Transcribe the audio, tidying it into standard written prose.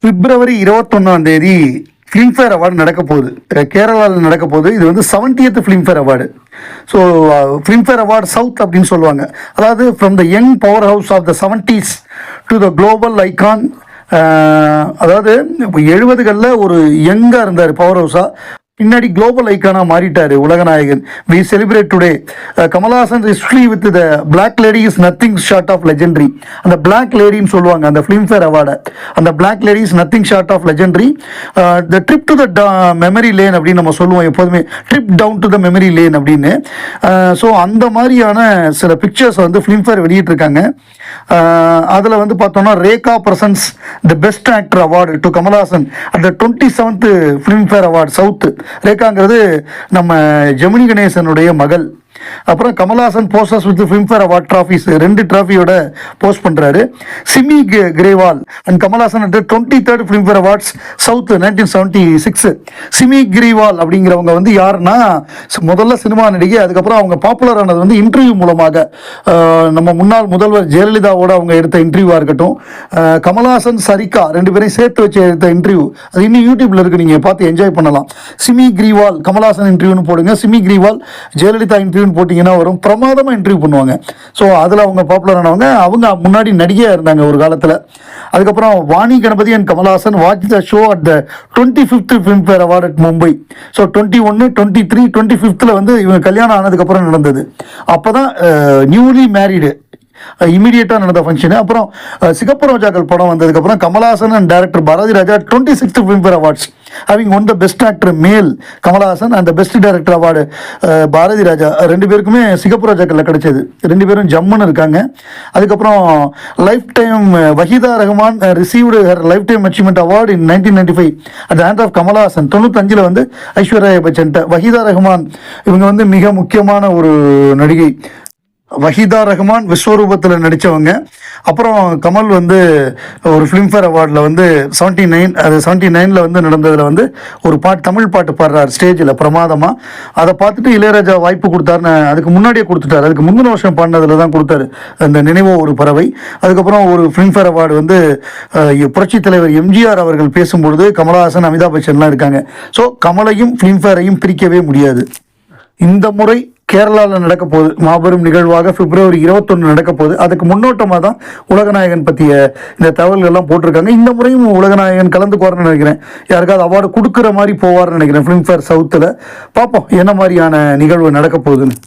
பிப்ரவரி 21 Filmfare award நடக்க போகுது. கேரளாவில் நடக்க போகுது. இது வந்து 70th Filmfare award. So Filmfare award south அப்படின்னு சொல்லுவாங்க. அதாவது from the young powerhouse of the 70s to the global icon. அதாவது இப்போ 70களில் ஒரு யங்காக இருந்தார் பவர் ஹவுஸாக, பின்னாடி குளோபல் ஐக்கானாக மாறிட்டார் உலகநாயகன். We celebrate today Kamal Haasan history with the black lady is nothing short of legendary. அந்த பிளாக் லேடின்னு சொல்லுவாங்க அந்த ஃபிலிம்ஃபேர் அவார்டை. அந்த black lady is nothing short of legendary. The trip to the memory lane அப்படின்னு நம்ம சொல்லுவோம் எப்போதுமே, trip down to the memory lane அப்படின்னு. ஸோ அந்த மாதிரியான சில பிக்சர்ஸ் வந்து ஃபிலிம்ஃபேர் வெளியிட்டிருக்காங்க. அதில் வந்து பார்த்தோம்னா Rekha presents the best actor award to Kamal Haasan at the 27th Filmfare award south. ரேகாங்கிறது நம்ம ஜெமினி கணேசனுடைய மகள். அப்புறம் Kamal Haasan posters with Filmfare award trophies 2 ட்ராஃபியோட போஸ்ட் பண்ணுறாரு. Simi Garewal and Kamal Haasan at 23rd Filmfare awards south 1976. Simi Garewal அப்படிங்கிறவங்க வந்து யாருன்னா முதல்ல சினிமா நடிகை. அதுக்கப்புறம் அவங்க பாப்புலர் ஆனது வந்து இன்டர்வியூ மூலமாக. நம்ம முன்னாள் முதல்வர் ஜெயலலிதாவோட அவங்க எடுத்த இன்டர்வியூவாக இருக்கட்டும், கமல்ஹாசன் சரிகா 2 பேரையும் சேர்த்து வச்சு எடுத்த இன்டர்வியூ, அது இன்னும் யூடியூப்ல இருக்கு, நீங்கள் பார்த்து என்ஜாய் பண்ணலாம். சிமி கிரிவால் கமல்ஹாசன் இன்டர்வியூன்னு போடுங்க, சிமி கிரிவால் ஜெயலலிதா இன்டர்வியூ போட்டிங்கன்னா வரும். பிரமாதமாக இன்டர்வியூ பண்ணுவாங்க. ஸோ அதில் அவங்க பாப்புலர் ஆனவங்க. அவங்க முன்னாடி நடிகையாக இருந்தாங்க ஒரு காலத்தில். அதுக்கப்புறம் Vani Ganapathy and Kamal Haasan watch the show at the 25th Filmfare award at Mumbai. So 21, 23, 25th வந்து இவங்க கல்யாணம் ஆனதுக்கப்புறம் நடந்தது. அப்போ தான் நியூலி மேரிடு இமீடியட்டாக நடந்த ஃபங்க்ஷனு. அப்புறம் சிகப்பு ரோஜாக்கள் படம் வந்ததுக்கப்புறம் Kamal Haasan and director Bharathi Raja 26th Filmfare awards having won the best actor male Kamal Haasan and the best director award Bharathi Raja. 2 பேருக்குமே சிகப்பு ரோஜாக்களில் கிடைச்சது. 2 பேரும் ஜம்முன்னு இருக்காங்க. அதுக்கப்புறம் lifetime Waheeda Rehman received her lifetime achievement award in 1995 at the hand of Kamal Haasan. 95 வந்து ஐஸ்வர்யா பச்சன்ட்ட. வஹீதா ரஹ்மான் இவங்க வந்து மிக முக்கியமான ஒரு நடிகை. வஹீதா ரஹ்மான் விஸ்வரூபத்தில் நடித்தவங்க. அப்புறம் கமல் வந்து ஒரு ஃபிலிம்ஃபேர் அவார்டில் வந்து 79 வந்து நடந்ததில் வந்து ஒரு தமிழ் பாட்டு பாடுறார் ஸ்டேஜில் பிரமாதமாக. அதை பார்த்துட்டு இளையராஜா வாய்ப்பு கொடுத்தாருன்னு அதுக்கு முன்னாடியே கொடுத்துட்டார். அதுக்கு முந்தின வருஷம் பாடினதில் தான் கொடுத்தாரு அந்த நினைவோ ஒரு பறவை. அதுக்கப்புறம் ஒரு ஃபிலிம்ஃபேர் அவார்டு வந்து புரட்சித் தலைவர் எம்ஜிஆர் அவர்கள் பேசும்பொழுது கமல்ஹாசன் அமிதாப் பச்சன்லாம் இருக்காங்க. ஸோ கமலையும் ஃபிலிம்ஃபேரையும் பிரிக்கவே முடியாது. இந்த முறை கேரளாவில் நடக்க போகுது மாபெரும் நிகழ்வாக பிப்ரவரி 21 நடக்க போகுது. அதுக்கு முன்னோட்டமாக தான் உலகநாயகன் பற்றிய இந்த தகவல்கள்லாம் போட்டிருக்காங்க. இந்த முறையும் உலகநாயகன் கலந்துக்குவார்னு நினைக்கிறேன். யாருக்காவது அவார்டு கொடுக்குற மாதிரி போவார்னு நினைக்கிறேன் ஃபிலிம்ஃபேர் சவுத்தில். பார்ப்போம் என்ன மாதிரியான நிகழ்வு நடக்க போகுதுன்னு.